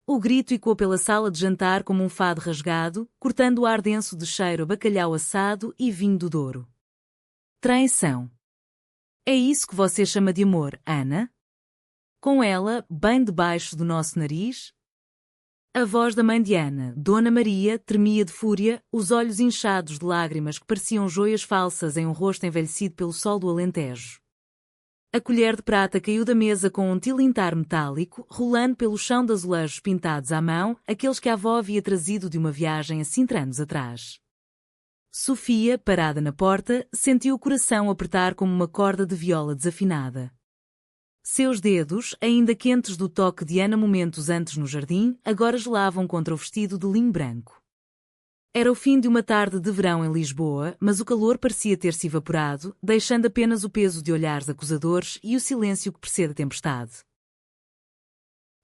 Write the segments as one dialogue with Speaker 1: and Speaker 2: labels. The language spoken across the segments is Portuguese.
Speaker 1: O grito ecoou pela sala de jantar como um fado rasgado, cortando o ar denso de cheiro a bacalhau assado e vinho do Douro. Traição. É isso que você chama de amor, Ana? Com ela, bem debaixo do nosso nariz? A voz da mãe de Ana, Dona Maria, tremia de fúria, os olhos inchados de lágrimas que pareciam joias falsas em um rosto envelhecido pelo sol do Alentejo. A colher de prata caiu da mesa com um tilintar metálico, rolando pelo chão de azulejos pintados à mão, aqueles que a avó havia trazido de uma viagem há 5 anos atrás. Sofia, parada na porta, sentiu o coração apertar como uma corda de viola desafinada. Seus dedos, ainda quentes do toque de Ana momentos antes no jardim, agora gelavam contra o vestido de linho branco. Era o fim de uma tarde de verão em Lisboa, mas o calor parecia ter-se evaporado, deixando apenas o peso de olhares acusadores e o silêncio que precede a tempestade.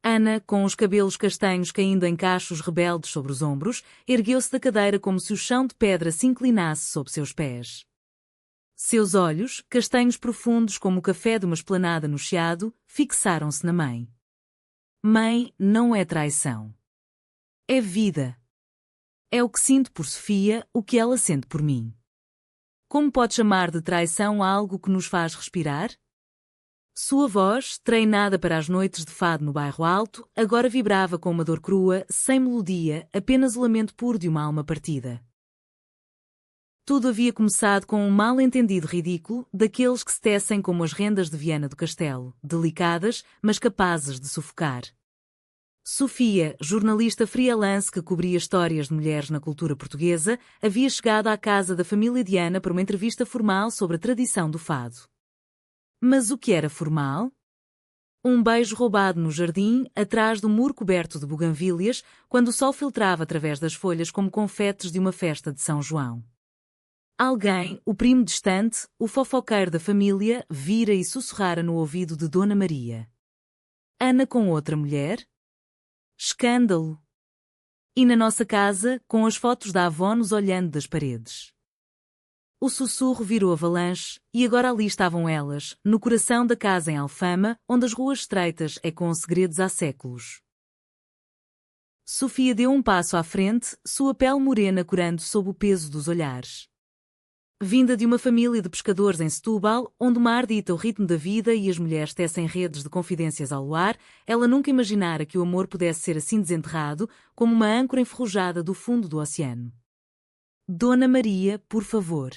Speaker 1: Ana, com os cabelos castanhos caindo em cachos rebeldes sobre os ombros, ergueu-se da cadeira como se o chão de pedra se inclinasse sob seus pés. Seus olhos, castanhos profundos como o café de uma esplanada no Chiado, fixaram-se na mãe. Mãe, não é traição. É vida. É o que sinto por Sofia, o que ela sente por mim. Como pode chamar de traição algo que nos faz respirar? Sua voz, treinada para as noites de fado no bairro Alto, agora vibrava com uma dor crua, sem melodia, apenas o lamento puro de uma alma partida. Tudo havia começado com um mal-entendido ridículo, daqueles que se tecem como as rendas de Viana do Castelo, delicadas, mas capazes de sufocar. Sofia, jornalista freelance que cobria histórias de mulheres na cultura portuguesa, havia chegado à casa da família de Ana para uma entrevista formal sobre a tradição do fado. Mas o que era formal? Um beijo roubado no jardim, atrás do muro coberto de buganvílias, quando o sol filtrava através das folhas como confetes de uma festa de São João. Alguém, o primo distante, o fofoqueiro da família, vira e sussurrara no ouvido de Dona Maria. Ana com outra mulher? Escândalo! E na nossa casa, com as fotos da avó nos olhando das paredes. O sussurro virou avalanche, e agora ali estavam elas, no coração da casa em Alfama, onde as ruas estreitas ecoam segredos há séculos. Sofia deu um passo à frente, sua pele morena corando sob o peso dos olhares. Vinda de uma família de pescadores em Setúbal, onde o mar dita o ritmo da vida e as mulheres tecem redes de confidências ao luar, ela nunca imaginara que o amor pudesse ser assim desenterrado, como uma âncora enferrujada do fundo do oceano. Dona Maria, por favor.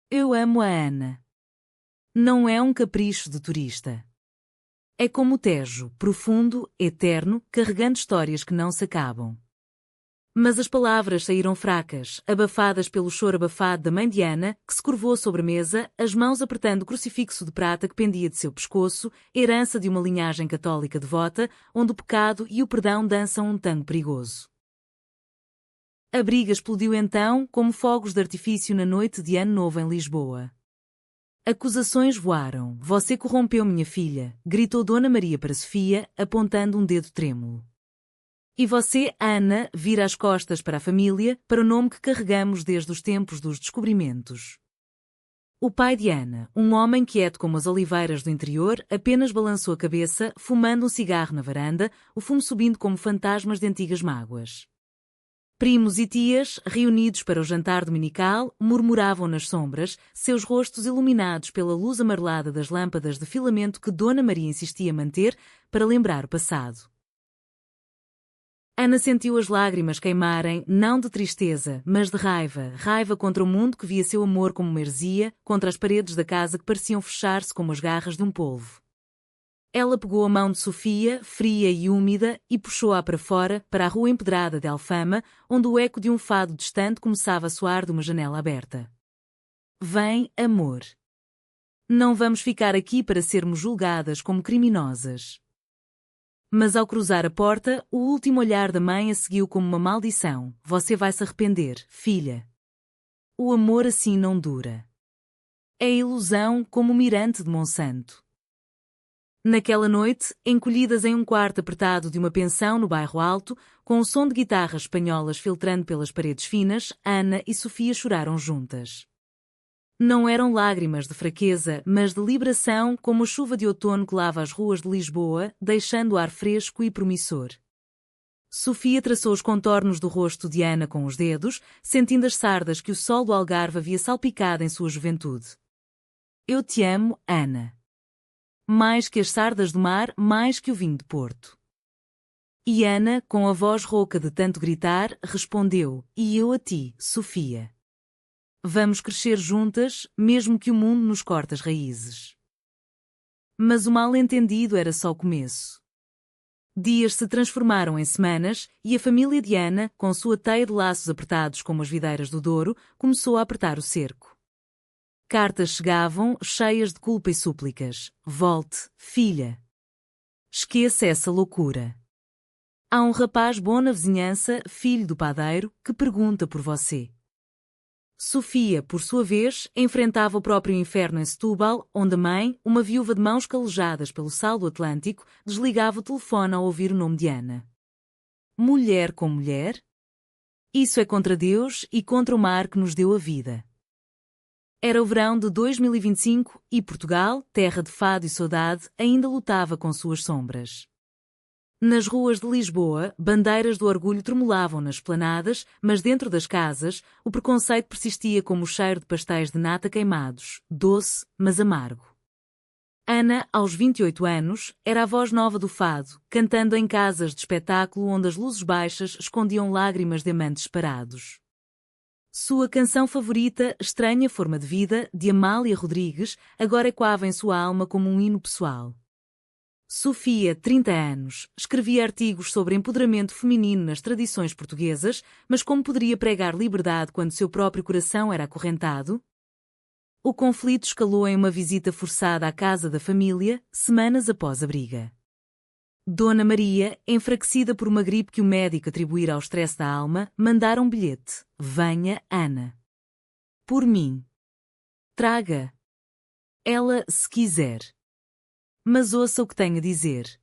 Speaker 1: Eu amo a Ana. Não é um capricho de turista. É como o Tejo, profundo, eterno, carregando histórias que não se acabam. Mas as palavras saíram fracas, abafadas pelo choro abafado da mãe de Ana, que se curvou sobre a mesa, as mãos apertando o crucifixo de prata que pendia de seu pescoço, herança de uma linhagem católica devota, onde o pecado e o perdão dançam um tango perigoso. A briga explodiu então, como fogos de artifício na noite de Ano Novo em Lisboa. Acusações voaram. Você corrompeu minha filha, gritou Dona Maria para Sofia, apontando um dedo trêmulo. E você, Ana, vira as costas para a família, para o nome que carregamos desde os tempos dos descobrimentos. O pai de Ana, um homem quieto como as oliveiras do interior, apenas balançou a cabeça, fumando um cigarro na varanda, o fumo subindo como fantasmas de antigas mágoas. Primos e tias, reunidos para o jantar dominical, murmuravam nas sombras, seus rostos iluminados pela luz amarelada das lâmpadas de filamento que Dona Maria insistia manter para lembrar o passado. Ana sentiu as lágrimas queimarem, não de tristeza, mas de raiva, raiva contra o mundo que via seu amor como uma heresia, contra as paredes da casa que pareciam fechar-se como as garras de um polvo. Ela pegou a mão de Sofia, fria e úmida, e puxou-a para fora, para a rua empedrada de Alfama, onde o eco de um fado distante começava a soar de uma janela aberta. Vem, amor. Não vamos ficar aqui para sermos julgadas como criminosas. Mas ao cruzar a porta, o último olhar da mãe a seguiu como uma maldição. Você vai se arrepender, filha. O amor assim não dura. É ilusão como o mirante de Monsanto. Naquela noite, encolhidas em um quarto apertado de uma pensão no bairro Alto, com o som de guitarras espanholas filtrando pelas paredes finas, Ana e Sofia choraram juntas. Não eram lágrimas de fraqueza, mas de liberação, como a chuva de outono que lava as ruas de Lisboa, deixando o ar fresco e promissor. Sofia traçou os contornos do rosto de Ana com os dedos, sentindo as sardas que o sol do Algarve havia salpicado em sua juventude. Eu te amo, Ana. Mais que as sardas do mar, mais que o vinho de Porto. E Ana, com a voz rouca de tanto gritar, respondeu: E eu a ti, Sofia. Vamos crescer juntas, mesmo que o mundo nos corte as raízes. Mas o mal-entendido era só o começo. Dias se transformaram em semanas, e a família de Ana, com sua teia de laços apertados como as videiras do Douro, começou a apertar o cerco. Cartas chegavam, cheias de culpa e súplicas. Volte, filha. Esqueça essa loucura. Há um rapaz bom na vizinhança, filho do padeiro, que pergunta por você. Sofia, por sua vez, enfrentava o próprio inferno em Setúbal, onde a mãe, uma viúva de mãos calejadas pelo sal do Atlântico, desligava o telefone ao ouvir o nome de Ana. Mulher com mulher? Isso é contra Deus e contra o mar que nos deu a vida. Era o verão de 2025 e Portugal, terra de fado e saudade, ainda lutava com suas sombras. Nas ruas de Lisboa, bandeiras do orgulho tremulavam nas esplanadas, mas dentro das casas, o preconceito persistia como o cheiro de pastéis de nata queimados, doce, mas amargo. Ana, aos 28 anos, era a voz nova do fado, cantando em casas de espetáculo onde as luzes baixas escondiam lágrimas de amantes separados. Sua canção favorita, Estranha Forma de Vida, de Amália Rodrigues, agora ecoava em sua alma como um hino pessoal. Sofia, 30 anos, escrevia artigos sobre empoderamento feminino nas tradições portuguesas, mas como poderia pregar liberdade quando seu próprio coração era acorrentado? O conflito escalou em uma visita forçada à casa da família, semanas após a briga. Dona Maria, enfraquecida por uma gripe que o médico atribuíra ao estresse da alma, mandara um bilhete. Venha, Ana. Por mim. Traga. Ela, se quiser. Mas ouça o que tenho a dizer.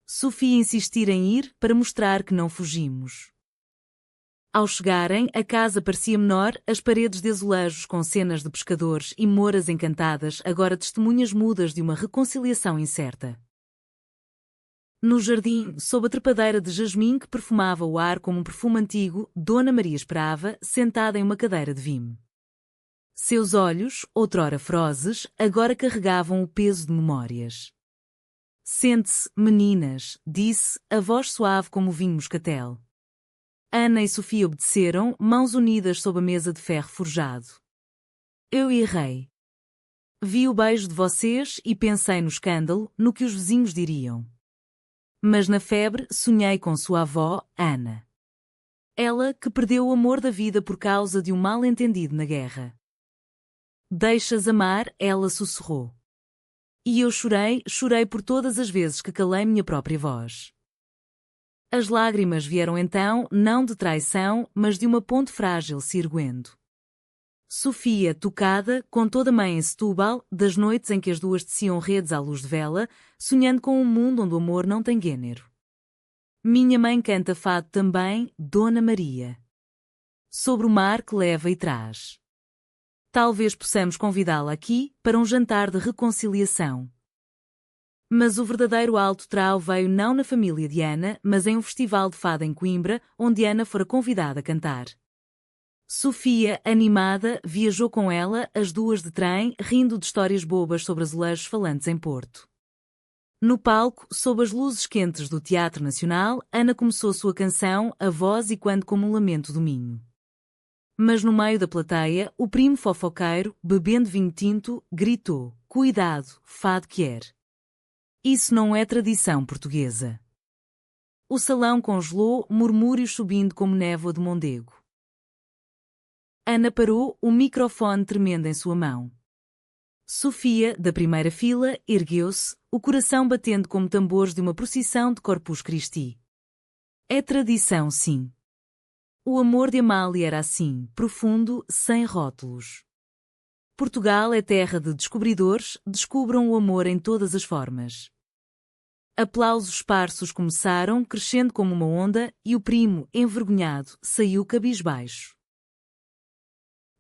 Speaker 1: Sofia insistira em ir para mostrar que não fugimos. Ao chegarem, a casa parecia menor, as paredes de azulejos com cenas de pescadores e moras encantadas, agora testemunhas mudas de uma reconciliação incerta. No jardim, sob a trepadeira de jasmim que perfumava o ar como um perfume antigo, Dona Maria esperava, sentada em uma cadeira de vime. Seus olhos, outrora ferozes, agora carregavam o peso de memórias. Sente-se, meninas, disse, a voz suave como o vinho moscatel. Ana e Sofia obedeceram, mãos unidas sob a mesa de ferro forjado. Eu errei. Vi o beijo de vocês e pensei no escândalo, no que os vizinhos diriam. Mas na febre sonhei com sua avó, Ana. Ela que perdeu o amor da vida por causa de um mal-entendido na guerra. Deixas amar, ela sussurrou. E eu chorei, chorei por todas as vezes que calei minha própria voz. As lágrimas vieram então, não de traição, mas de uma ponte frágil se erguendo. Sofia, tocada, contou da mãe em Setúbal, das noites em que as duas teciam redes à luz de vela, sonhando com um mundo onde o amor não tem gênero. Minha mãe canta fado também, Dona Maria. Sobre o mar que leva e traz. Talvez possamos convidá-la aqui, para um jantar de reconciliação. Mas o verdadeiro alto trau veio não na família de Ana, mas em um festival de fado em Coimbra, onde Ana fora convidada a cantar. Sofia, animada, viajou com ela, as duas de trem, rindo de histórias bobas sobre azulejos falantes em Porto. No palco, sob as luzes quentes do Teatro Nacional, Ana começou sua canção, A Voz e Quando como um Lamento do Minho. Mas no meio da plateia, o primo fofoqueiro, bebendo vinho tinto, gritou, cuidado, fado quer. Isso não é tradição portuguesa. O salão congelou, murmúrios subindo como névoa de Mondego. Ana parou, o microfone tremendo em sua mão. Sofia, da primeira fila, ergueu-se, o coração batendo como tambores de uma procissão de Corpus Christi. É tradição, sim. O amor de Amália era assim, profundo, sem rótulos. Portugal é terra de descobridores, descubram o amor em todas as formas. Aplausos esparsos começaram, crescendo como uma onda, e o primo, envergonhado, saiu cabisbaixo.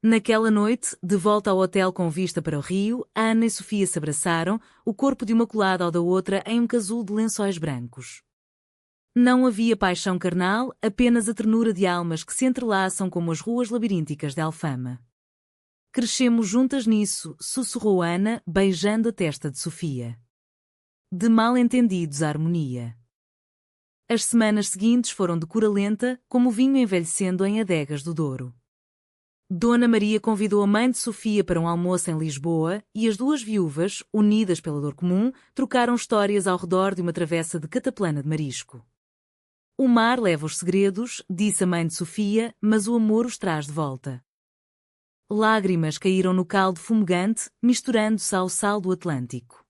Speaker 1: Naquela noite, de volta ao hotel com vista para o rio, Ana e Sofia se abraçaram, o corpo de uma colada ao da outra em um casulo de lençóis brancos. Não havia paixão carnal, apenas a ternura de almas que se entrelaçam como as ruas labirínticas de Alfama. Crescemos juntas nisso, sussurrou Ana, beijando a testa de Sofia. De mal-entendidos a harmonia. As semanas seguintes foram de cura lenta, como o vinho envelhecendo em adegas do Douro. Dona Maria convidou a mãe de Sofia para um almoço em Lisboa e as duas viúvas, unidas pela dor comum, trocaram histórias ao redor de uma travessa de cataplana de marisco. O mar leva os segredos, disse a mãe de Sofia, mas o amor os traz de volta. Lágrimas caíram no caldo fumegante, misturando-se ao sal do Atlântico.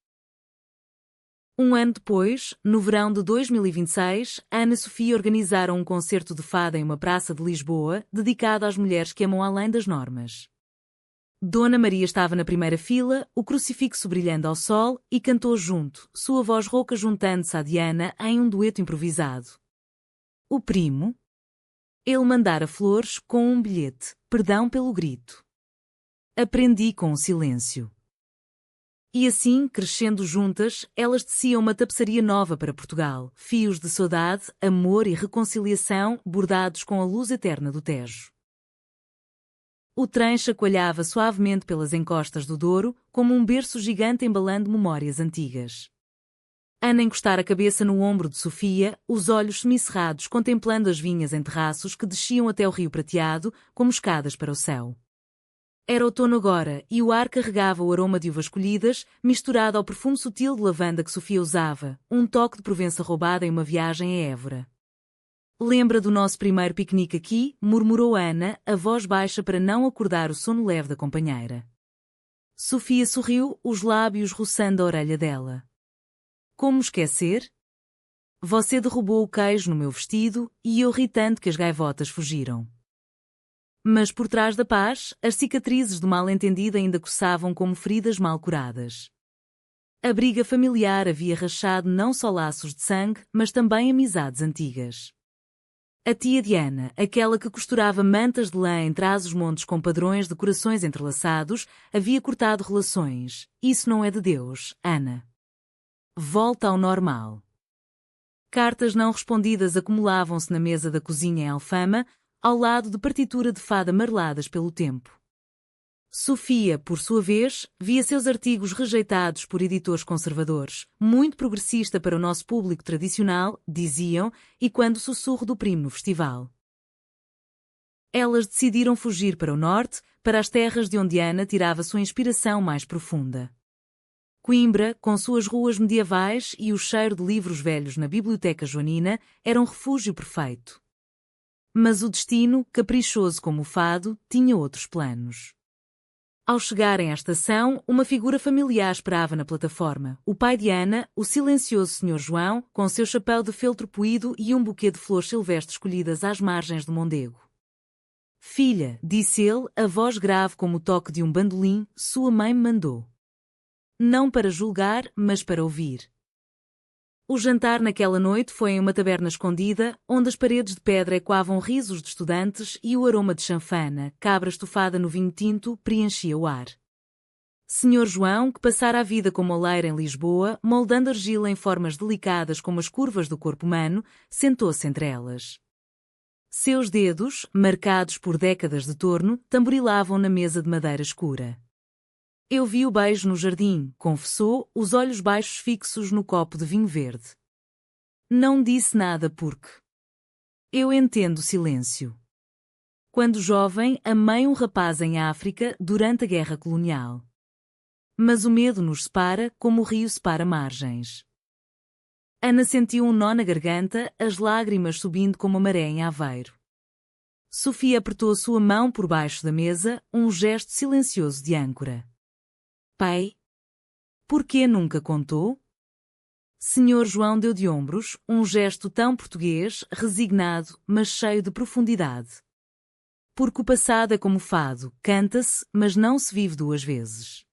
Speaker 1: Um ano depois, no verão de 2026, Ana e Sofia organizaram um concerto de fado em uma praça de Lisboa, dedicado às mulheres que amam além das normas. Dona Maria estava na primeira fila, o crucifixo brilhando ao sol, e cantou junto, sua voz rouca juntando-se à de Ana em um dueto improvisado. O primo? Ele mandara flores com um bilhete, perdão pelo grito. Aprendi com o silêncio. E assim, crescendo juntas, elas teciam uma tapeçaria nova para Portugal, fios de saudade, amor e reconciliação bordados com a luz eterna do Tejo. O trem chacoalhava suavemente pelas encostas do Douro, como um berço gigante embalando memórias antigas. Ana encostara a cabeça no ombro de Sofia, os olhos semicerrados contemplando as vinhas em terraços que desciam até o rio prateado, como escadas para o céu. Era outono agora, e o ar carregava o aroma de uvas colhidas, misturado ao perfume sutil de lavanda que Sofia usava, um toque de Provença roubada em uma viagem a Évora. Lembra do nosso primeiro piquenique aqui? Murmurou Ana, a voz baixa para não acordar o sono leve da companheira. Sofia sorriu, os lábios roçando a orelha dela. Como esquecer? Você derrubou o queijo no meu vestido, e eu ri tanto que as gaivotas fugiram. Mas por trás da paz, as cicatrizes do mal-entendido ainda coçavam como feridas mal curadas. A briga familiar havia rachado não só laços de sangue, mas também amizades antigas. A tia Diana, aquela que costurava mantas de lã em trás-os-montes com padrões de corações entrelaçados, havia cortado relações. Isso não é de Deus, Ana. Volta ao normal. Cartas não respondidas acumulavam-se na mesa da cozinha em Alfama, ao lado de partitura de fado amareladas pelo tempo. Sofia, por sua vez, via seus artigos rejeitados por editores conservadores, muito progressista para o nosso público tradicional, diziam, e quando o sussurro do primo no festival. Elas decidiram fugir para o norte, para as terras de onde Ana tirava sua inspiração mais profunda. Coimbra, com suas ruas medievais e o cheiro de livros velhos na biblioteca joanina, era um refúgio perfeito. Mas o destino, caprichoso como o fado, tinha outros planos. Ao chegarem à estação, uma figura familiar esperava na plataforma. O pai de Ana, o silencioso Sr. João, com seu chapéu de feltro poído e um buquê de flores silvestres colhidas às margens do Mondego. Filha, disse ele, a voz grave como o toque de um bandolim, sua mãe me mandou. Não para julgar, mas para ouvir. O jantar naquela noite foi em uma taberna escondida, onde as paredes de pedra ecoavam risos de estudantes e o aroma de chanfana, cabra estufada no vinho tinto, preenchia o ar. Sr. João, que passara a vida como oleiro em Lisboa, moldando argila em formas delicadas como as curvas do corpo humano, sentou-se entre elas. Seus dedos, marcados por décadas de torno, tamborilavam na mesa de madeira escura. Eu vi o beijo no jardim, confessou, os olhos baixos fixos no copo de vinho verde. Não disse nada porque... Eu entendo o silêncio. Quando jovem, amei um rapaz em África durante a guerra colonial. Mas o medo nos separa como o rio separa margens. Ana sentiu um nó na garganta, as lágrimas subindo como a maré em Aveiro. Sofia apertou a sua mão por baixo da mesa, um gesto silencioso de âncora. Pai? Por que nunca contou? Sr. João deu de ombros, um gesto tão português, resignado, mas cheio de profundidade. Porque o passado é como fado, canta-se, mas não se vive duas vezes.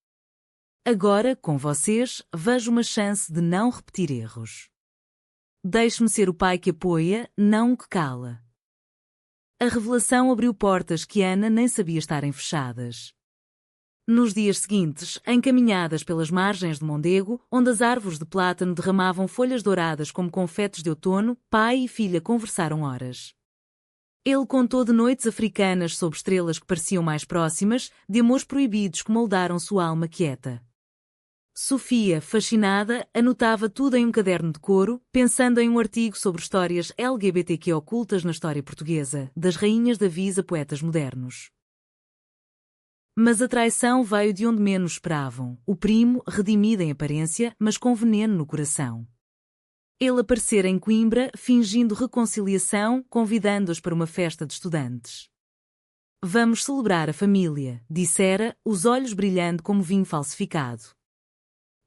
Speaker 1: Agora, com vocês, vejo uma chance de não repetir erros. Deixe-me ser o pai que apoia, não o que cala. A revelação abriu portas que Ana nem sabia estarem fechadas. Nos dias seguintes, encaminhadas pelas margens de Mondego, onde as árvores de plátano derramavam folhas douradas como confetes de outono, pai e filha conversaram horas. Ele contou de noites africanas sob estrelas que pareciam mais próximas, de amores proibidos que moldaram sua alma quieta. Sofia, fascinada, anotava tudo em um caderno de couro, pensando em um artigo sobre histórias LGBTQ ocultas na história portuguesa, das rainhas da Visa a poetas modernos. Mas a traição veio de onde menos esperavam, o primo, redimido em aparência, mas com veneno no coração. Ele aparecera em Coimbra, fingindo reconciliação, convidando-os para uma festa de estudantes. Vamos celebrar a família, dissera, os olhos brilhando como vinho falsificado.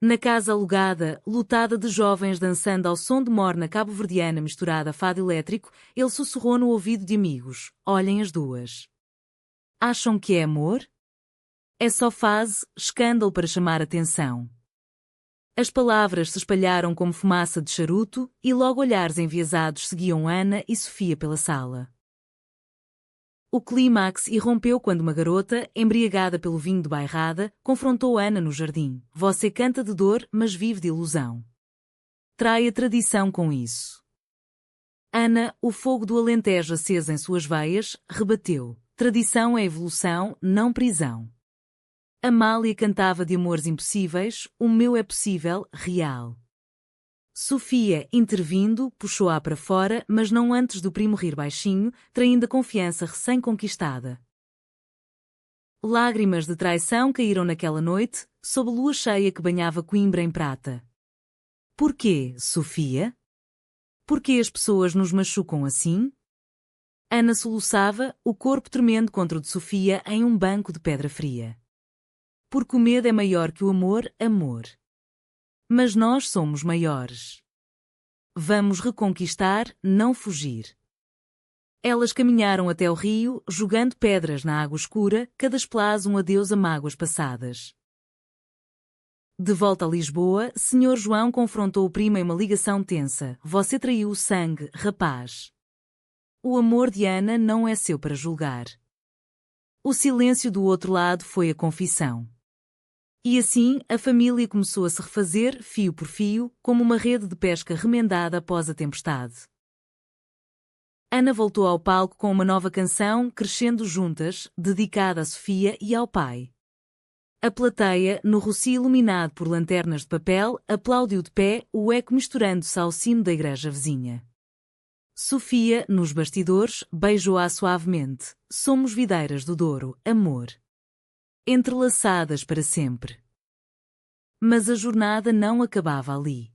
Speaker 1: Na casa alugada, lotada de jovens dançando ao som de morna cabo-verdiana misturada a fado elétrico, ele sussurrou no ouvido de amigos: olhem as duas. Acham que é amor? É só fase, escândalo para chamar atenção. As palavras se espalharam como fumaça de charuto, e logo olhares enviesados seguiam Ana e Sofia pela sala. O clímax irrompeu quando uma garota, embriagada pelo vinho de bairrada, confrontou Ana no jardim. Você canta de dor, mas vive de ilusão. Trai a tradição com isso. Ana, o fogo do Alentejo aceso em suas veias, rebateu. Tradição é evolução, não prisão. Amália cantava de amores impossíveis, o meu é possível, real. Sofia, intervindo, puxou-a para fora, mas não antes do primo rir baixinho, traindo a confiança recém-conquistada. Lágrimas de traição caíram naquela noite, sob a lua cheia que banhava Coimbra em prata. Porquê, Sofia? Porquê as pessoas nos machucam assim? Ana soluçava, o corpo tremendo contra o de Sofia em um banco de pedra fria. Porque o medo é maior que o amor, amor. Mas nós somos maiores. Vamos reconquistar, não fugir. Elas caminharam até o rio, jogando pedras na água escura, cada esplaz um adeus a mágoas passadas. De volta a Lisboa, Sr. João confrontou o primo em uma ligação tensa. Você traiu o sangue, rapaz. O amor de Ana não é seu para julgar. O silêncio do outro lado foi a confissão. E assim, a família começou a se refazer, fio por fio, como uma rede de pesca remendada após a tempestade. Ana voltou ao palco com uma nova canção, Crescendo Juntas, dedicada a Sofia e ao pai. A plateia, no rocio iluminado por lanternas de papel, aplaudiu de pé, o eco misturando-se ao sino da igreja vizinha. Sofia, nos bastidores, beijou-a suavemente. Somos videiras do Douro, amor. Entrelaçadas para sempre. Mas a jornada não acabava ali.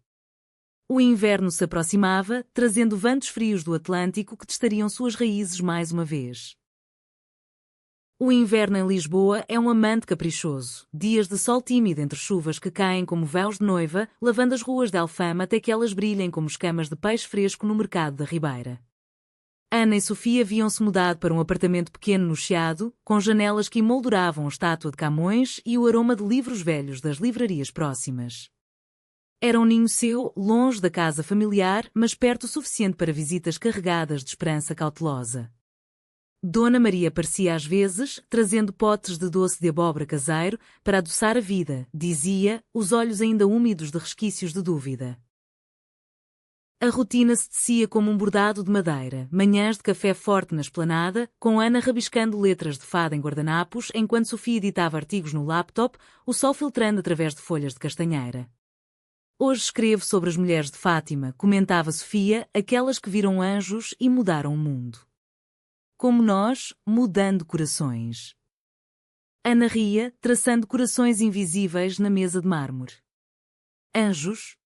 Speaker 1: O inverno se aproximava, trazendo ventos frios do Atlântico que testariam suas raízes mais uma vez. O inverno em Lisboa é um amante caprichoso, dias de sol tímido entre chuvas que caem como véus de noiva, lavando as ruas de Alfama até que elas brilhem como escamas de peixe fresco no mercado da Ribeira. Ana e Sofia haviam-se mudado para um apartamento pequeno no Chiado, com janelas que emolduravam a estátua de Camões e o aroma de livros velhos das livrarias próximas. Era um ninho seu, longe da casa familiar, mas perto o suficiente para visitas carregadas de esperança cautelosa. Dona Maria aparecia às vezes, trazendo potes de doce de abóbora caseiro, para adoçar a vida, dizia, os olhos ainda úmidos de resquícios de dúvida. A rotina se tecia como um bordado de madeira, manhãs de café forte na esplanada, com Ana rabiscando letras de fado em guardanapos, enquanto Sofia editava artigos no laptop, o sol filtrando através de folhas de castanheira. Hoje escrevo sobre as mulheres de Fátima, comentava Sofia, aquelas que viram anjos e mudaram o mundo. Como nós, mudando corações. Ana ria, traçando corações invisíveis na mesa de mármore. Anjos?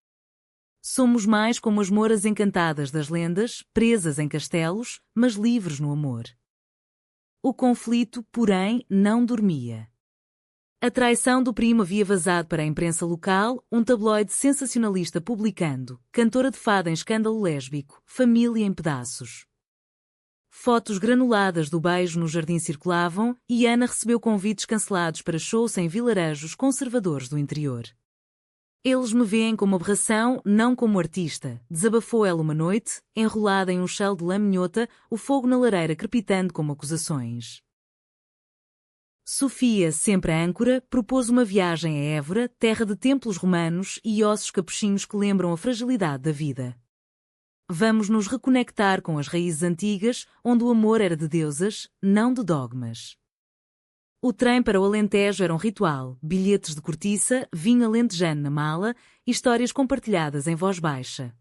Speaker 1: Somos mais como as mouras encantadas das lendas, presas em castelos, mas livres no amor. O conflito, porém, não dormia. A traição do primo havia vazado para a imprensa local, um tabloide sensacionalista publicando, cantora de fado em escândalo lésbico, família em pedaços. Fotos granuladas do beijo no jardim circulavam, e Ana recebeu convites cancelados para shows em vilarejos conservadores do interior. Eles me veem como aberração, não como artista, desabafou ela uma noite, enrolada em um chale de lã minhota, o fogo na lareira crepitando como acusações. Sofia, sempre a âncora, propôs uma viagem a Évora, terra de templos romanos e ossos capuchinhos que lembram a fragilidade da vida. Vamos nos reconectar com as raízes antigas, onde o amor era de deusas, não de dogmas. O trem para o Alentejo era um ritual, bilhetes de cortiça, vinho alentejano na mala, histórias compartilhadas em voz baixa.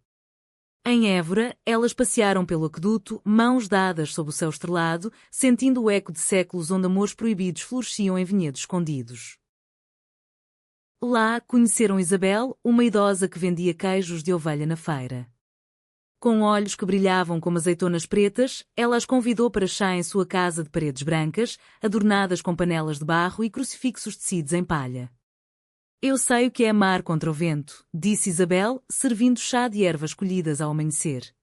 Speaker 1: Em Évora, elas passearam pelo aqueduto, mãos dadas sob o céu estrelado, sentindo o eco de séculos onde amores proibidos floresciam em vinhedos escondidos. Lá conheceram Isabel, uma idosa que vendia queijos de ovelha na feira. Com olhos que brilhavam como azeitonas pretas, ela as convidou para chá em sua casa de paredes brancas, adornadas com panelas de barro e crucifixos tecidos em palha. Eu sei o que é amar contra o vento, disse Isabel, servindo chá de ervas colhidas ao amanhecer.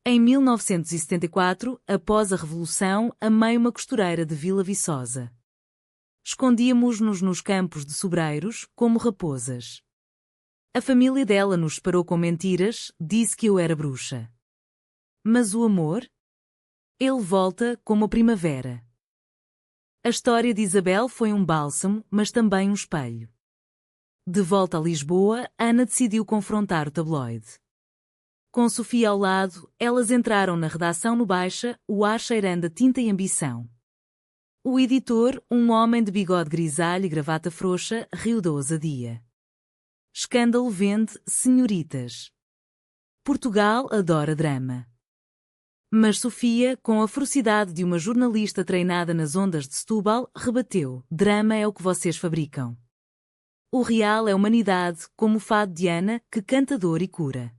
Speaker 1: Em 1974, após a Revolução, amei uma costureira de Vila Viçosa. Escondíamos-nos nos campos de sobreiros, como raposas. A família dela nos separou com mentiras, disse que eu era bruxa. Mas o amor? Ele volta como a primavera. A história de Isabel foi um bálsamo, mas também um espelho. De volta a Lisboa, Ana decidiu confrontar o tabloide. Com Sofia ao lado, elas entraram na redação no Baixa, o ar cheirando a tinta e ambição. O editor, um homem de bigode grisalho e gravata frouxa, riu da ousadia. Escândalo vende, senhoritas. Portugal adora drama. Mas Sofia, com a ferocidade de uma jornalista treinada nas ondas de Setúbal, rebateu: drama é o que vocês fabricam. O real é humanidade, como o fado de Ana, que canta dor e cura.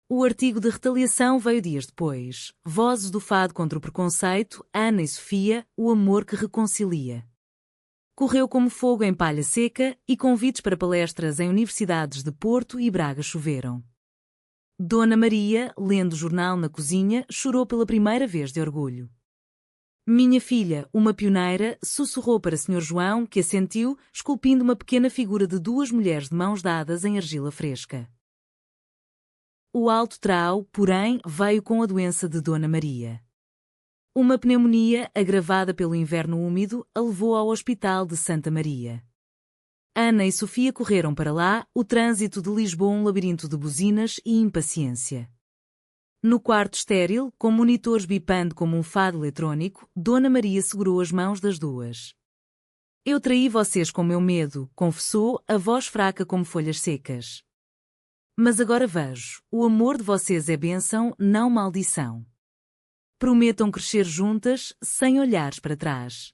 Speaker 1: O artigo de retaliação veio dias depois. Vozes do fado contra o preconceito, Ana e Sofia, o amor que reconcilia. Correu como fogo em palha seca e convites para palestras em universidades de Porto e Braga choveram. Dona Maria, lendo o jornal na cozinha, chorou pela primeira vez de orgulho. Minha filha, uma pioneira, sussurrou para Sr. João, que assentiu, esculpindo uma pequena figura de duas mulheres de mãos dadas em argila fresca. O alto trau, porém, veio com a doença de Dona Maria. Uma pneumonia, agravada pelo inverno úmido, a levou ao Hospital de Santa Maria. Ana e Sofia correram para lá, o trânsito de Lisboa um labirinto de buzinas e impaciência. No quarto estéril, com monitores bipando como um fado eletrónico, Dona Maria segurou as mãos das duas. Eu traí vocês com meu medo, confessou, a voz fraca como folhas secas. Mas agora vejo, o amor de vocês é bênção, não maldição. Prometam crescer juntas, sem olhares para trás.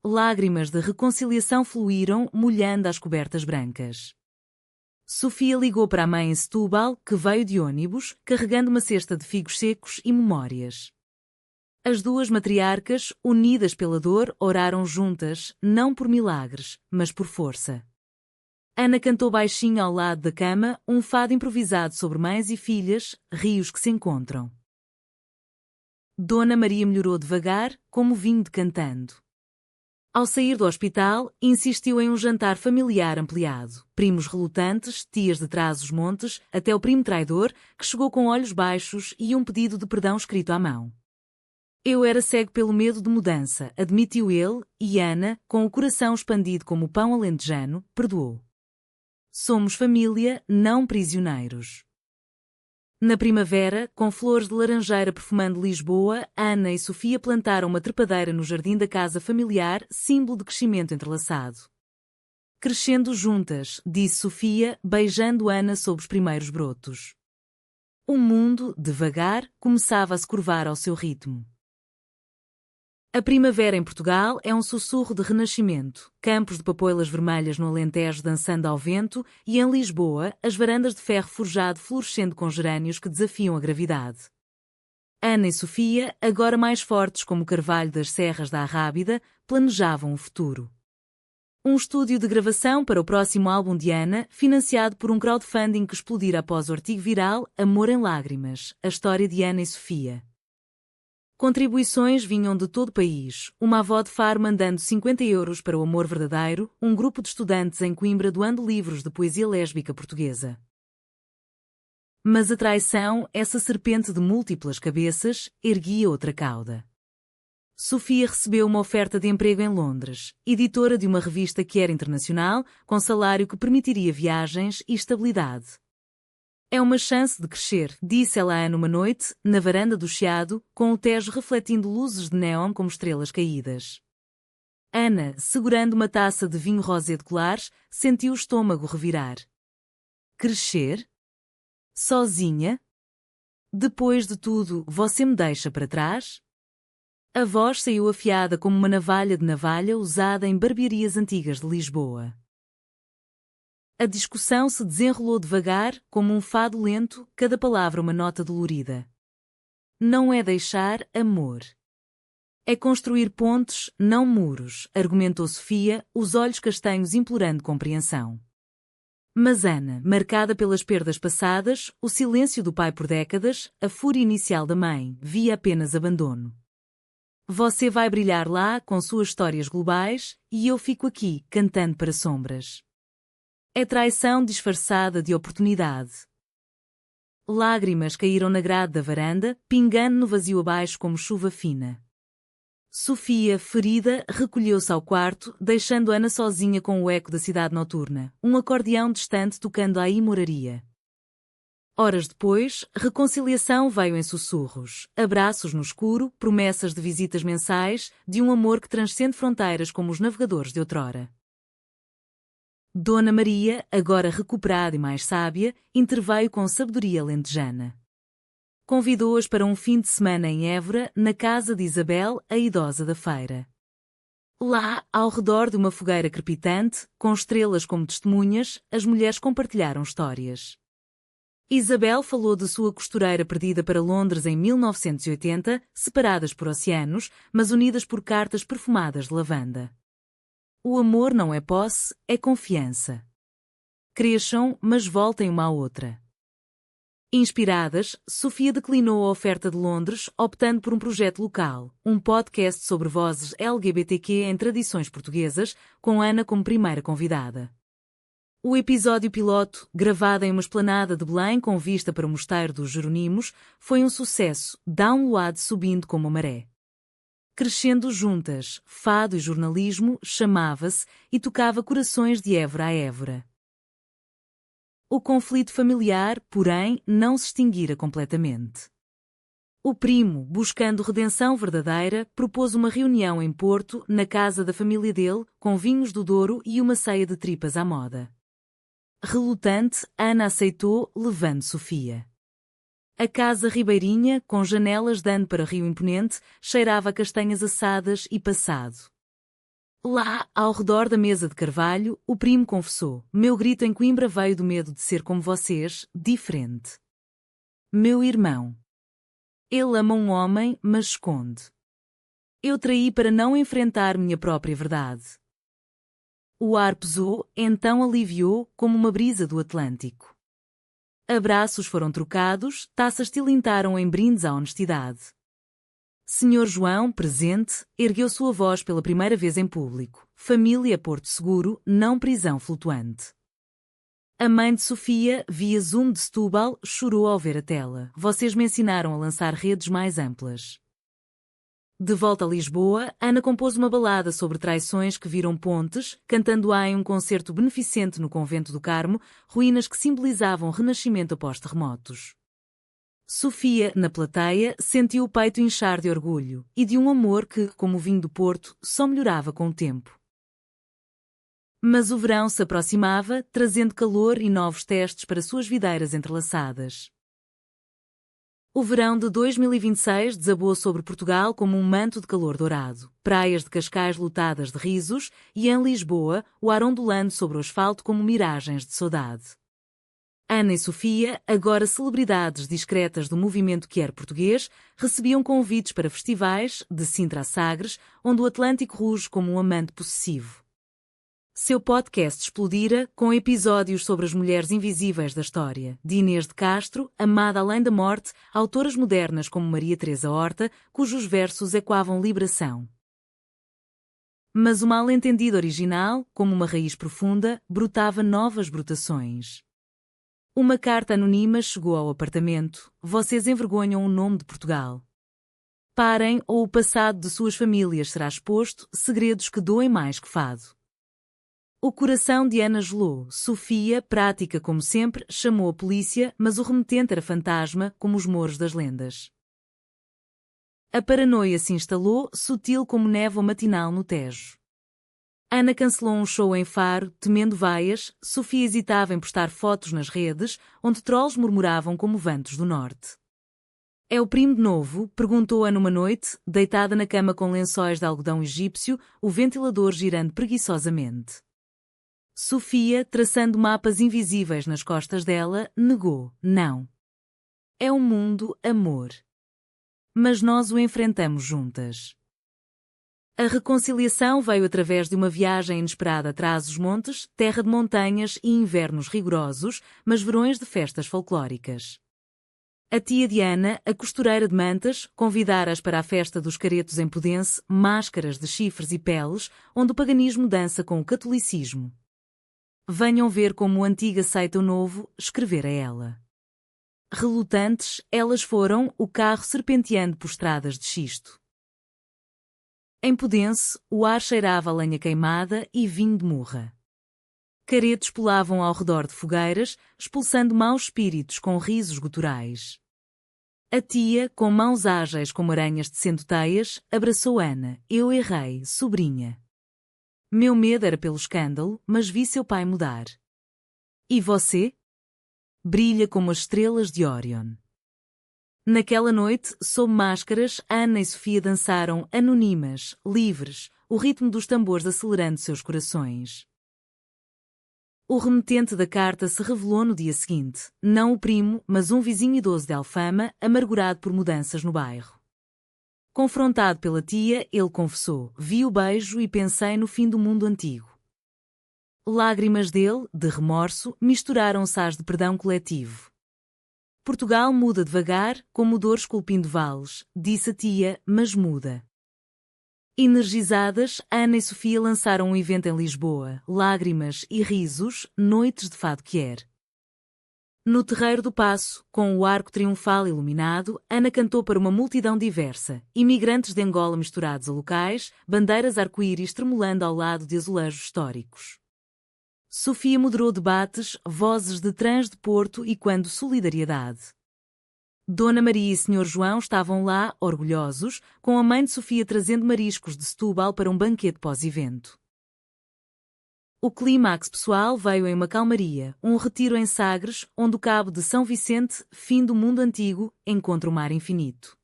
Speaker 1: Lágrimas de reconciliação fluíram, molhando as cobertas brancas. Sofia ligou para a mãe em Setúbal, que veio de ônibus, carregando uma cesta de figos secos e memórias. As duas matriarcas, unidas pela dor, oraram juntas, não por milagres, mas por força. Ana cantou baixinho ao lado da cama, um fado improvisado sobre mães e filhas, rios que se encontram. Dona Maria melhorou devagar, como vinho decantando. Ao sair do hospital, insistiu em um jantar familiar ampliado. Primos relutantes, tias de Trás-os-Montes, até o primo traidor, que chegou com olhos baixos e um pedido de perdão escrito à mão. Eu era cego pelo medo de mudança, admitiu ele, e Ana, com o coração expandido como o pão alentejano, perdoou. Somos família, não prisioneiros. Na primavera, com flores de laranjeira perfumando Lisboa, Ana e Sofia plantaram uma trepadeira no jardim da casa familiar, símbolo de crescimento entrelaçado. Crescendo juntas, disse Sofia, beijando Ana sob os primeiros brotos. O mundo, devagar, começava a se curvar ao seu ritmo. A primavera em Portugal é um sussurro de renascimento, campos de papoilas vermelhas no Alentejo dançando ao vento e em Lisboa as varandas de ferro forjado florescendo com gerânios que desafiam a gravidade. Ana e Sofia, agora mais fortes como o carvalho das serras da Arrábida, planejavam o futuro. Um estúdio de gravação para o próximo álbum de Ana, financiado por um crowdfunding que explodira após o artigo viral Amor em Lágrimas, a história de Ana e Sofia. Contribuições vinham de todo o país, uma avó de Faro mandando 50 euros para o amor verdadeiro, um grupo de estudantes em Coimbra doando livros de poesia lésbica portuguesa. Mas a traição, essa serpente de múltiplas cabeças, erguia outra cauda. Sofia recebeu uma oferta de emprego em Londres, editora de uma revista que era internacional, com salário que permitiria viagens e estabilidade. É uma chance de crescer, disse ela a Ana uma noite, na varanda do Chiado, com o Tejo refletindo luzes de néon como estrelas caídas. Ana, segurando uma taça de vinho rosé de colares, sentiu o estômago revirar. Crescer? Sozinha? Depois de tudo, você me deixa para trás? A voz saiu afiada como uma navalha de navalha usada em barbearias antigas de Lisboa. A discussão se desenrolou devagar, como um fado lento, cada palavra uma nota dolorida. Não é deixar amor. É construir pontes, não muros, argumentou Sofia, os olhos castanhos implorando compreensão. Mas Ana, marcada pelas perdas passadas, o silêncio do pai por décadas, a fúria inicial da mãe, via apenas abandono. Você vai brilhar lá com suas histórias globais, e eu fico aqui, cantando para sombras. É traição disfarçada de oportunidade. Lágrimas caíram na grade da varanda, pingando no vazio abaixo como chuva fina. Sofia, ferida, recolheu-se ao quarto, deixando Ana sozinha com o eco da cidade noturna, um acordeão distante tocando à imoraria. Horas depois, reconciliação veio em sussurros, abraços no escuro, promessas de visitas mensais, de um amor que transcende fronteiras como os navegadores de outrora. Dona Maria, agora recuperada e mais sábia, interveio com sabedoria lentejana. Convidou-as para um fim de semana em Évora, na casa de Isabel, a idosa da feira. Lá, ao redor de uma fogueira crepitante, com estrelas como testemunhas, as mulheres compartilharam histórias. Isabel falou de sua costureira perdida para Londres em 1980, separadas por oceanos, mas unidas por cartas perfumadas de lavanda. O amor não é posse, é confiança. Cresçam, mas voltem uma à outra. Inspiradas, Sofia declinou a oferta de Londres, optando por um projeto local, um podcast sobre vozes LGBTQ em tradições portuguesas, com Ana como primeira convidada. O episódio piloto, gravado em uma esplanada de Belém com vista para o Mosteiro dos Jeronimos, foi um sucesso, download subindo como a maré. Crescendo juntas, fado e jornalismo, chamava-se e tocava corações de Évora a Évora. O conflito familiar, porém, não se extinguira completamente. O primo, buscando redenção verdadeira, propôs uma reunião em Porto, na casa da família dele, com vinhos do Douro e uma ceia de tripas à moda. Relutante, Ana aceitou, levando Sofia. A casa ribeirinha, com janelas dando para rio imponente, cheirava a castanhas assadas e passado. Lá, ao redor da mesa de carvalho, o primo confessou: meu grito em Coimbra veio do medo de ser como vocês, diferente. Meu irmão. Ele ama um homem, mas esconde. Eu traí para não enfrentar minha própria verdade. O ar pesou, então aliviou, como uma brisa do Atlântico. Abraços foram trocados, taças tilintaram em brindes à honestidade. Senhor João, presente, ergueu sua voz pela primeira vez em público. Família Porto Seguro, não prisão flutuante. A mãe de Sofia, via Zoom de Setúbal, chorou ao ver a tela. Vocês me ensinaram a lançar redes mais amplas. De volta a Lisboa, Ana compôs uma balada sobre traições que viram pontes, cantando-a em um concerto beneficente no Convento do Carmo, ruínas que simbolizavam o renascimento após terremotos. Sofia, na plateia, sentiu o peito inchar de orgulho, e de um amor que, como o vinho do Porto, só melhorava com o tempo. Mas o verão se aproximava, trazendo calor e novos testes para suas videiras entrelaçadas. O verão de 2026 desabou sobre Portugal como um manto de calor dourado, praias de Cascais lotadas de risos e, em Lisboa, o ar ondulando sobre o asfalto como miragens de saudade. Ana e Sofia, agora celebridades discretas do movimento queer português, recebiam convites para festivais, de Sintra a Sagres, onde o Atlântico ruge como um amante possessivo. Seu podcast explodira com episódios sobre as mulheres invisíveis da história, de Inês de Castro, amada além da morte, autoras modernas como Maria Teresa Horta, cujos versos ecoavam liberação. Mas o mal-entendido original, como uma raiz profunda, brotava novas brotações. Uma carta anônima chegou ao apartamento. Vocês envergonham o nome de Portugal. Parem ou o passado de suas famílias será exposto, segredos que doem mais que fado. O coração de Ana gelou. Sofia, prática como sempre, chamou a polícia, mas o remetente era fantasma, como os mouros das lendas. A paranoia se instalou, sutil como névoa matinal no Tejo. Ana cancelou um show em Faro, temendo vaias. Sofia hesitava em postar fotos nas redes, onde trolls murmuravam como ventos do norte. É o primo de novo? Perguntou Ana uma noite, deitada na cama com lençóis de algodão egípcio, o ventilador girando preguiçosamente. Sofia, traçando mapas invisíveis nas costas dela, negou: não. É um mundo, amor. Mas nós o enfrentamos juntas. A reconciliação veio através de uma viagem inesperada atrás os montes, terra de montanhas e invernos rigorosos, mas verões de festas folclóricas. A tia Diana, a costureira de mantas, convidara-as para a festa dos caretos em Pudense, máscaras de chifres e peles, onde o paganismo dança com o catolicismo. Venham ver como o antigo aceita o novo, escrevera ela. Relutantes, elas foram, o carro serpenteando por estradas de xisto. Em Pudense, o ar cheirava a lenha queimada e vinho de murra. Caretos pulavam ao redor de fogueiras, expulsando maus espíritos com risos guturais. A tia, com mãos ágeis como aranhas de centoteias, abraçou Ana. Eu errei, sobrinha. Meu medo era pelo escândalo, mas vi seu pai mudar. E você? Brilha como as estrelas de Órion. Naquela noite, sob máscaras, Ana e Sofia dançaram, anônimas, livres, o ritmo dos tambores acelerando seus corações. O remetente da carta se revelou no dia seguinte, não o primo, mas um vizinho idoso de Alfama, amargurado por mudanças no bairro. Confrontado pela tia, ele confessou: vi o beijo e pensei no fim do mundo antigo. Lágrimas dele, de remorso, misturaram-se às de perdão coletivo. Portugal muda devagar, como dor esculpindo vales, disse a tia, mas muda. Energizadas, Ana e Sofia lançaram um evento em Lisboa, lágrimas e risos, noites de fado quier. No Terreiro do Paço, com o arco triunfal iluminado, Ana cantou para uma multidão diversa, imigrantes de Angola misturados a locais, bandeiras arco-íris tremulando ao lado de azulejos históricos. Sofia moderou debates, vozes de trans de Porto e quando solidariedade. Dona Maria e Senhor João estavam lá, orgulhosos, com a mãe de Sofia trazendo mariscos de Setúbal para um banquete pós-evento. O clímax pessoal veio em uma calmaria, um retiro em Sagres, onde o cabo de São Vicente, fim do mundo antigo, encontra o mar infinito.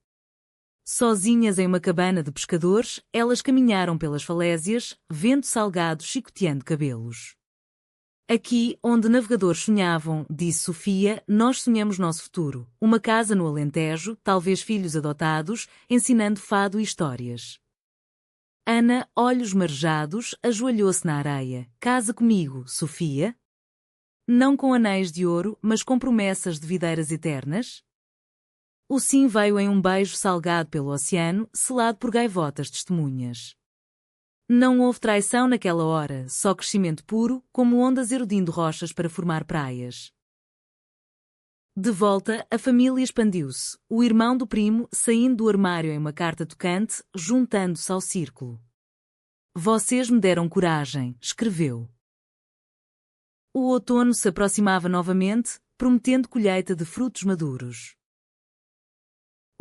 Speaker 1: Sozinhas em uma cabana de pescadores, elas caminharam pelas falésias, vento salgado chicoteando cabelos. Aqui, onde navegadores sonhavam, disse Sofia, nós sonhamos nosso futuro, uma casa no Alentejo, talvez filhos adotados, ensinando fado e histórias. Ana, olhos marejados, ajoelhou-se na areia. Casa comigo, Sofia? Não com anéis de ouro, mas com promessas de videiras eternas? O sim veio em um beijo salgado pelo oceano, selado por gaivotas testemunhas. Não houve traição naquela hora, só crescimento puro, como ondas erudindo rochas para formar praias. De volta, a família expandiu-se, o irmão do primo saindo do armário em uma carta tocante, juntando-se ao círculo. Vocês me deram coragem, escreveu. O outono se aproximava novamente, prometendo colheita de frutos maduros.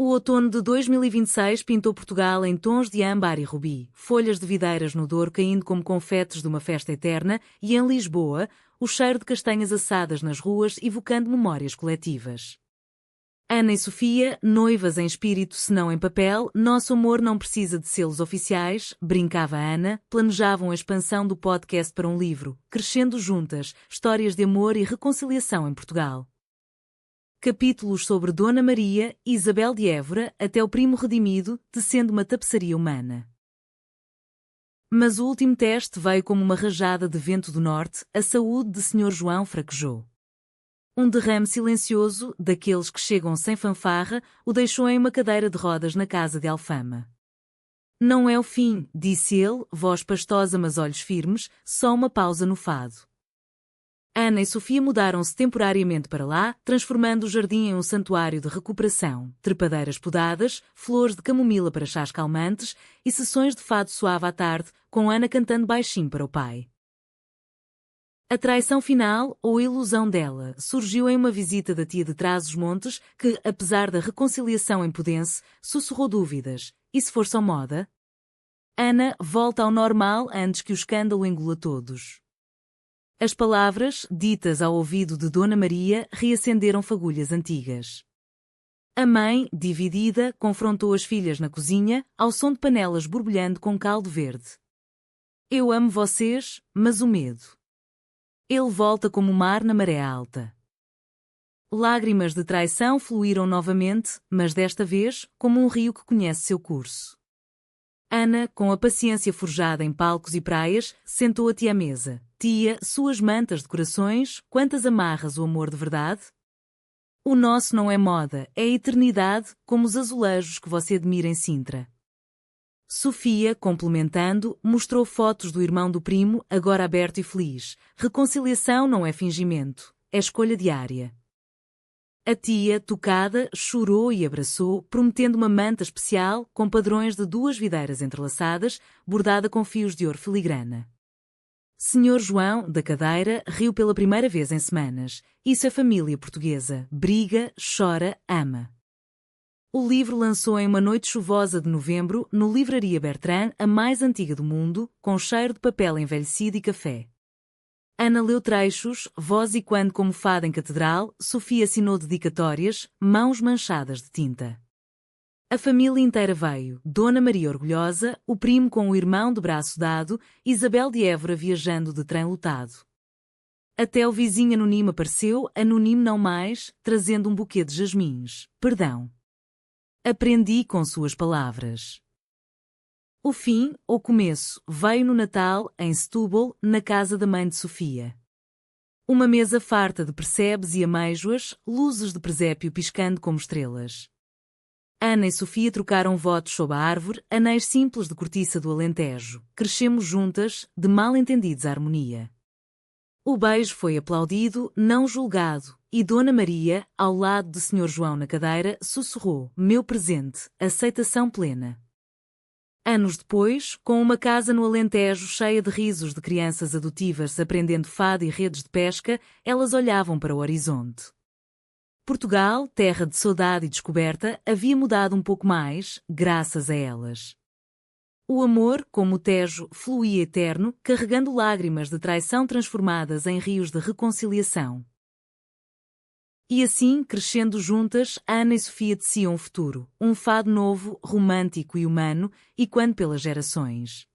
Speaker 1: O outono de 2026 pintou Portugal em tons de âmbar e rubi, folhas de videiras no Douro caindo como confetes de uma festa eterna e em Lisboa, o cheiro de castanhas assadas nas ruas evocando memórias coletivas. Ana e Sofia, noivas em espírito se não em papel, nosso amor não precisa de selos oficiais, brincava Ana, planejavam a expansão do podcast para um livro, crescendo juntas, histórias de amor e reconciliação em Portugal. Capítulos sobre Dona Maria, Isabel de Évora, até o primo redimido, tecendo uma tapeçaria humana. Mas o último teste veio como uma rajada de vento do norte, a saúde de Senhor João fraquejou. Um derrame silencioso, daqueles que chegam sem fanfarra, o deixou em uma cadeira de rodas na casa de Alfama. Não é o fim, disse ele, voz pastosa mas olhos firmes, só uma pausa no fado. Ana e Sofia mudaram-se temporariamente para lá, transformando o jardim em um santuário de recuperação, trepadeiras podadas, flores de camomila para chás calmantes e sessões de fado suave à tarde, com Ana cantando baixinho para o pai. A traição final, ou a ilusão dela, surgiu em uma visita da tia de Trás-os-Montes que, apesar da reconciliação em Pudense, sussurrou dúvidas. E se for só moda? Ana volta ao normal antes que o escândalo engula todos. As palavras, ditas ao ouvido de Dona Maria, reacenderam fagulhas antigas. A mãe, dividida, confrontou as filhas na cozinha, ao som de panelas borbulhando com caldo verde. Eu amo vocês, mas o medo. Ele volta como o mar na maré alta. Lágrimas de traição fluíram novamente, mas desta vez, como um rio que conhece seu curso. Ana, com a paciência forjada em palcos e praias, sentou-a-te à mesa. Tia, suas mantas de corações, quantas amarras o amor de verdade? O nosso não é moda, é eternidade, como os azulejos que você admira em Sintra. Sofia, complementando, mostrou fotos do irmão do primo, agora aberto e feliz. Reconciliação não é fingimento, é escolha diária. A tia, tocada, chorou e abraçou, prometendo uma manta especial, com padrões de 2 videiras entrelaçadas, bordada com fios de ouro filigrana. Senhor João, da cadeira, riu pela primeira vez em semanas. Isso é família portuguesa. Briga, chora, ama. O livro lançou em uma noite chuvosa de novembro, no Livraria Bertrand, a mais antiga do mundo, com cheiro de papel envelhecido e café. Ana leu trechos, voz e quando como fada em catedral, Sofia assinou dedicatórias, mãos manchadas de tinta. A família inteira veio, Dona Maria orgulhosa, o primo com o irmão de braço dado, Isabel de Évora viajando de trem lotado. Até o vizinho anônimo apareceu, anônimo não mais, trazendo um buquê de jasmins. Perdão. Aprendi com suas palavras. O fim, ou começo, veio no Natal, em Setúbal, na casa da mãe de Sofia. Uma mesa farta de percebes e amêijoas, luzes de presépio piscando como estrelas. Ana e Sofia trocaram votos sob a árvore, anéis simples de cortiça do Alentejo. Crescemos juntas, de mal entendidos a harmonia. O beijo foi aplaudido, não julgado, e Dona Maria, ao lado de Senhor João na cadeira, sussurrou: meu presente, aceitação plena. Anos depois, com uma casa no Alentejo cheia de risos de crianças adotivas aprendendo fado e redes de pesca, elas olhavam para o horizonte. Portugal, terra de saudade e descoberta, havia mudado um pouco mais, graças a elas. O amor, como o Tejo, fluía eterno, carregando lágrimas de traição transformadas em rios de reconciliação. E assim, crescendo juntas, Ana e Sofia teciam um futuro, um fado novo, romântico e humano, e quando pelas gerações.